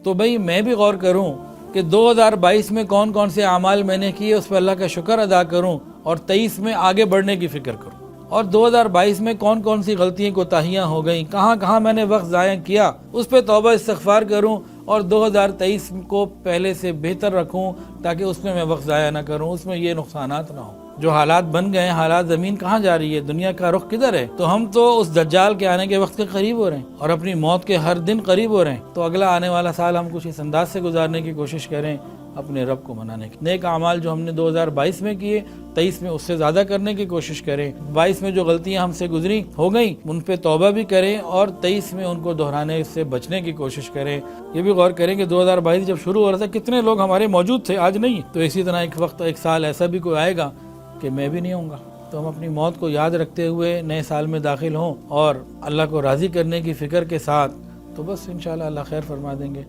تو بھئی میں بھی غور کروں کہ 2022 میں کون کون سے اعمال میں نے کیے، اس پر اللہ کا شکر ادا کروں اور 23 میں آگے بڑھنے کی فکر کروں، اور 2022 میں کون کون سی غلطیاں کوتاہیاں ہو گئیں، کہاں کہاں میں نے وقت ضائع کیا، اس پہ توبہ استغفار کروں اور 2023 کو پہلے سے بہتر رکھوں تاکہ اس میں وقت ضائع نہ کروں، اس میں یہ نقصانات نہ ہوں۔ جو حالات بن گئے ہیں، حالات، زمین کہاں جا رہی ہے، دنیا کا رخ کدھر ہے، تو ہم تو اس دجال کے آنے کے وقت کے قریب ہو رہے ہیں اور اپنی موت کے ہر دن قریب ہو رہے ہیں۔ تو اگلا آنے والا سال ہم کچھ اس انداز سے گزارنے کی کوشش کریں، اپنے رب کو منانے کی۔ نیک اعمال جو ہم نے 2022 میں کیے، 23 میں اس سے زیادہ کرنے کی کوشش کریں۔ 22 میں جو غلطیاں ہم سے گزری ہو گئیں ان پہ توبہ بھی کریں اور 23 میں ان کو دہرانے سے بچنے کی کوشش کریں۔ یہ بھی غور کریں کہ 2022 جب شروع ہو رہا تھا کتنے لوگ ہمارے موجود تھے، آج نہیں۔ تو اسی طرح ایک وقت، ایک سال ایسا بھی کوئی آئے گا کہ میں بھی نہیں ہوں گا۔ تو ہم اپنی موت کو یاد رکھتے ہوئے نئے سال میں داخل ہوں اور اللہ کو راضی کرنے کی فکر کے ساتھ، تو بس انشاءاللہ اللہ خیر فرما دیں گے۔